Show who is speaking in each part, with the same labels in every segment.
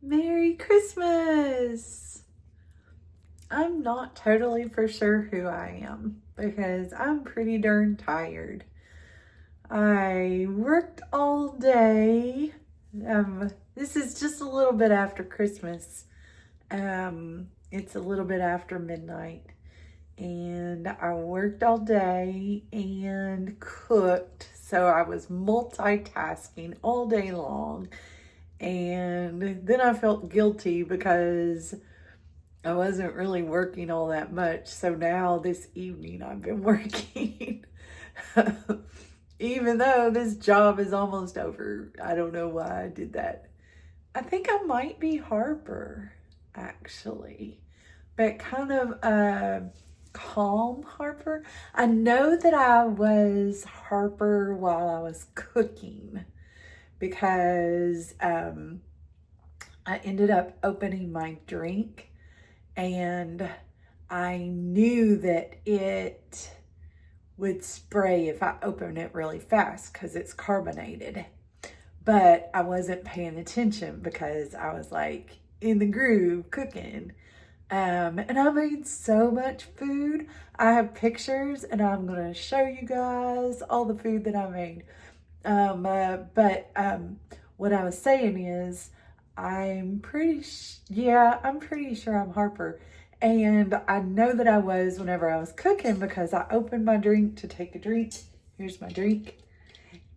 Speaker 1: Merry Christmas! I'm not totally for sure who I am because I'm pretty darn tired. I worked all day. This is just a little bit after Christmas. It's a little bit after midnight. And I worked all day and cooked. So I was multitasking all day long. And then I felt guilty because I wasn't really working all that much. So now this evening I've been working. Even though this job is almost over. I don't know why I did that. I think I might be Harper, actually. But kind of a calm Harper. I know that I was Harper while I was cooking, because I ended up opening my drink and I knew that it would spray if I open it really fast because it's carbonated. But I wasn't paying attention because I was like in the groove cooking. And I made so much food. I have pictures and I'm going to show you guys all the food that I made. What I was saying is, I'm pretty sure I'm Harper. And I know that I was whenever I was cooking because I opened my drink to take a drink. Here's my drink.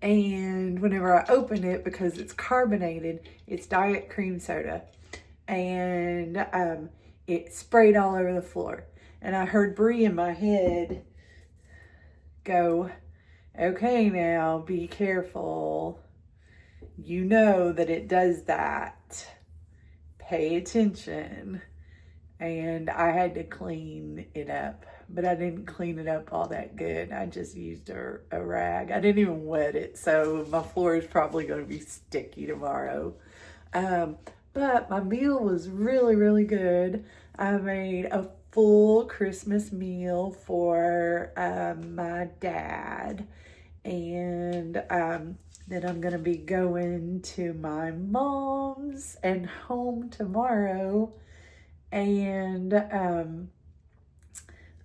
Speaker 1: And whenever I open it, because it's carbonated, it's diet cream soda. And it sprayed all over the floor. And I heard Bree in my head go, "Okay, now be careful. You know that it does that. Pay attention." And I had to clean it up, but I didn't clean it up all that good. I just used a rag. I didn't even wet it, so my floor is probably going to be sticky tomorrow. But my meal was really, really good. I made a full Christmas meal for my dad. And then I'm going to be going to my mom's and home tomorrow. And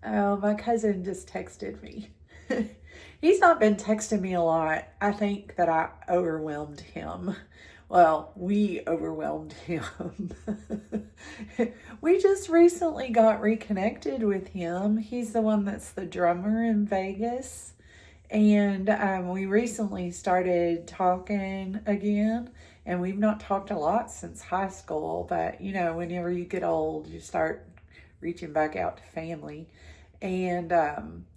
Speaker 1: my cousin just texted me. He's not been texting me a lot. I think that I overwhelmed him. Well, we overwhelmed him. We just recently got reconnected with him. He's the one that's the drummer in Vegas. And we recently started talking again. And we've not talked a lot since high school. But, you know, whenever you get old, you start reaching back out to family. And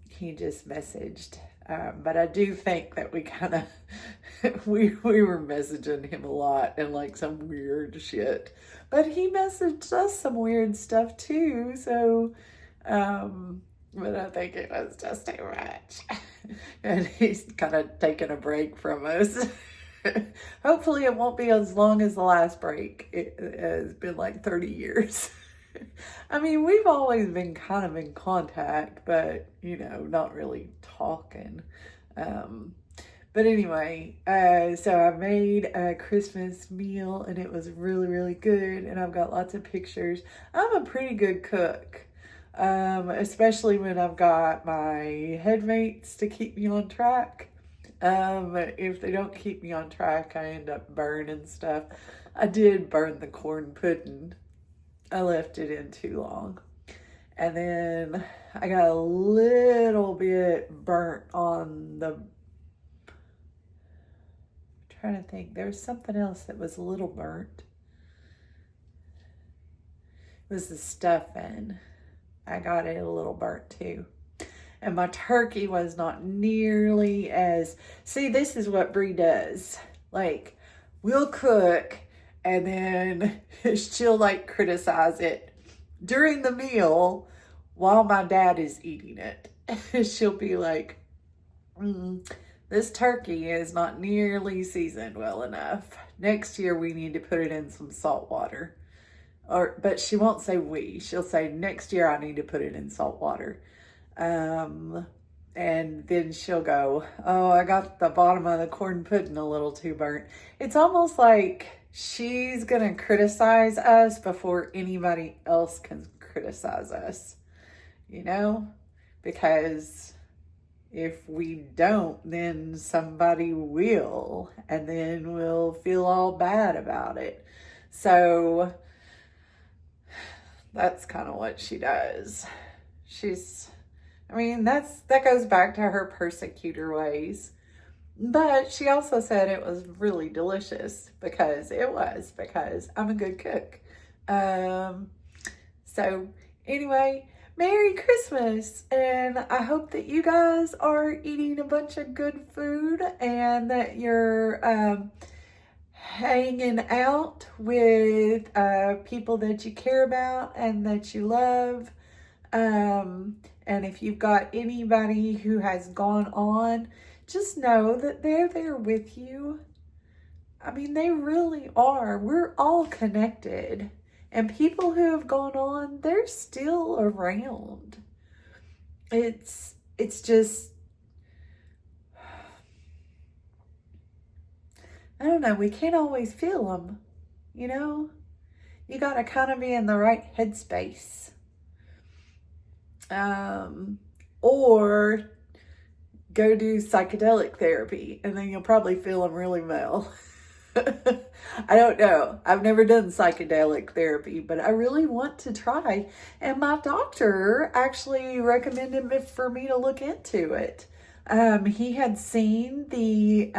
Speaker 1: he just messaged. But I do think that we kind of, we were messaging him a lot and like some weird shit. But he messaged us some weird stuff too. So, but I think it was just too much. And he's kind of taking a break from us. Hopefully it won't be as long as the last break. It has been like 30 years. I mean, we've always been kind of in contact, but, you know, not really talking. But anyway, so I made a Christmas meal and it was really, really good. And I've got lots of pictures. I'm a pretty good cook, especially when I've got my headmates to keep me on track. If they don't keep me on track, I end up burning stuff. I did burn the corn pudding. I left it in too long. And then I got a little bit burnt on the, I'm trying to think, there was something else that was a little burnt. It was the stuffing. I got it a little burnt too. And my turkey was not nearly as, see, this is what Bree does. Like, we'll cook and then she'll like criticize it during the meal while my dad is eating it. She'll be like, this turkey is not nearly seasoned well enough. Next year we need to put it in some salt water. But she won't say we. She'll say, next year I need to put it in salt water. And then she'll go, oh, I got the bottom of the corn pudding a little too burnt. It's almost like she's going to criticize us before anybody else can criticize us, you know? Because if we don't, then somebody will, and then we'll feel all bad about it. So that's kind of what she does. That goes back to her persecutor ways. But she also said it was really delicious because I'm a good cook. So anyway, Merry Christmas, and I hope that you guys are eating a bunch of good food and that you're hanging out with people that you care about and that you love. And if you've got anybody who has gone on, just know that they're there with you. I mean, they really are. We're all connected. And people who have gone on, they're still around. It's just, I don't know, we can't always feel them, you know? You got to kind of be in the right headspace. Or go do psychedelic therapy, and then you'll probably feel them really well. I don't know. I've never done psychedelic therapy, but I really want to try. And my doctor actually recommended for me to look into it. He had seen the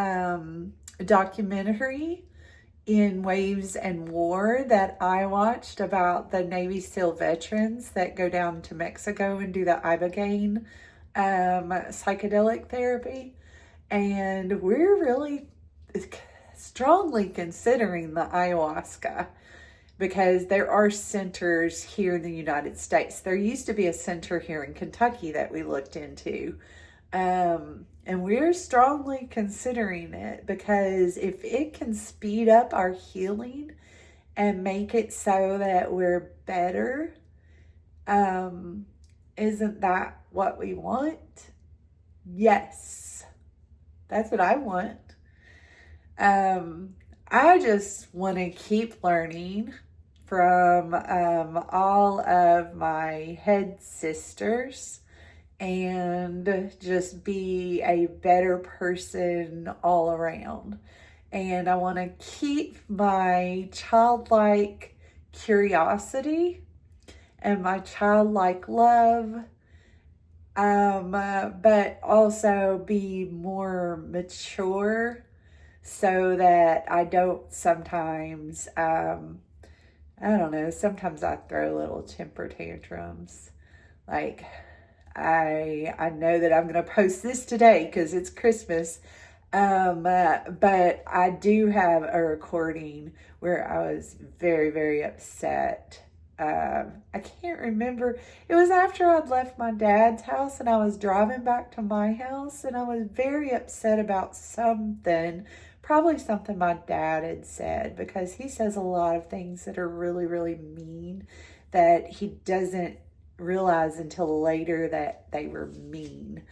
Speaker 1: documentary in Waves and War that I watched about the Navy SEAL veterans that go down to Mexico and do the Ibogaine psychedelic therapy. And we're really strongly considering the ayahuasca because there are centers here in the United States. There used to be a center here in Kentucky that we looked into. And we're strongly considering it because if it can speed up our healing and make it so that we're better, isn't that what we want? Yes, that's what I want. I just want to keep learning from all of my head sisters and just be a better person all around. And I want to keep my childlike curiosity and my childlike love, but also be more mature so that I don't sometimes, I don't know, sometimes I throw little temper tantrums. Like, I know that I'm going to post this today because it's Christmas, but I do have a recording where I was very, very upset. I can't remember. It was after I'd left my dad's house and I was driving back to my house, and I was very upset about something, probably something my dad had said, because he says a lot of things that are really, really mean that he doesn't realize until later that they were mean.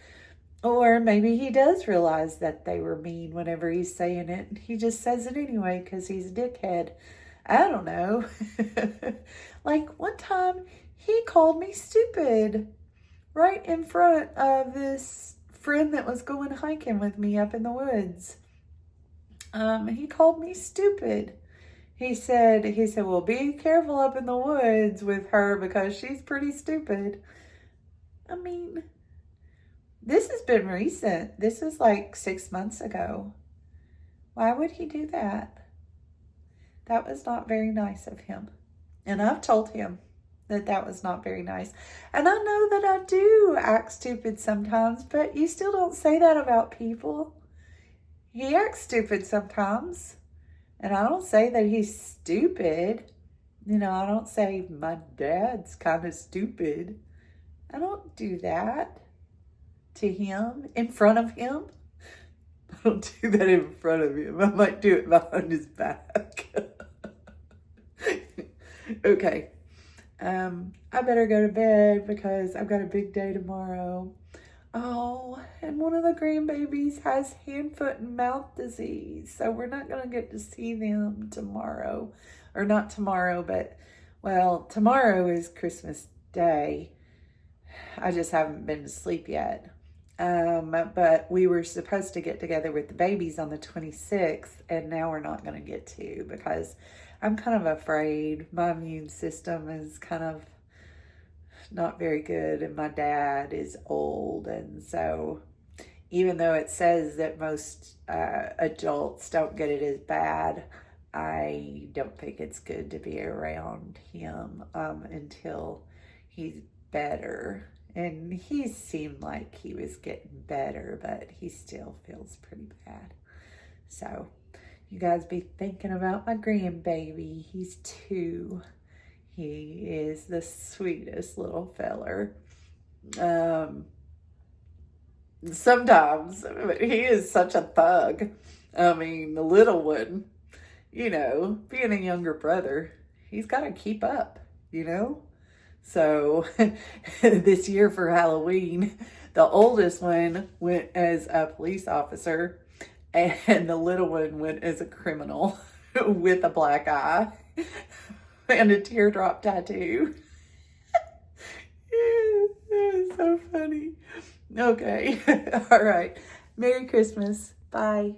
Speaker 1: Or maybe he does realize that they were mean whenever he's saying it. He just says it anyway because he's a dickhead. I don't know. Like one time he called me stupid right in front of this friend that was going hiking with me up in the woods. He called me stupid. He said, well, be careful up in the woods with her because she's pretty stupid. I mean, this has been recent. This is like 6 months ago. Why would he do that? That was not very nice of him. And I've told him that was not very nice. And I know that I do act stupid sometimes, but you still don't say that about people. He acts stupid sometimes. And I don't say that he's stupid. You know, I don't say my dad's kind of stupid. I don't do that to him, in front of him. I don't do that in front of him. I might do it behind his back. Okay. I better go to bed because I've got a big day tomorrow. Oh, and one of the grandbabies has hand, foot, and mouth disease. So we're not going to get to see them tomorrow. Or not tomorrow, but, well, tomorrow is Christmas Day. I just haven't been to sleep yet. But we were supposed to get together with the babies on the 26th, and now we're not going to get to because I'm kind of afraid. My immune system is kind of not very good, and my dad is old, and so even though it says that most adults don't get it as bad, I don't think it's good to be around him until he's better. And he seemed like he was getting better, but he still feels pretty bad. So you guys be thinking about my grandbaby. He's 2. He is the sweetest little feller. Sometimes, but he is such a thug. I mean, the little one, being a younger brother, he's got to keep up, So this year for Halloween, the oldest one went as a police officer and the little one went as a criminal with a black eye and a teardrop tattoo. It's so funny. Okay. All right. Merry Christmas. Bye.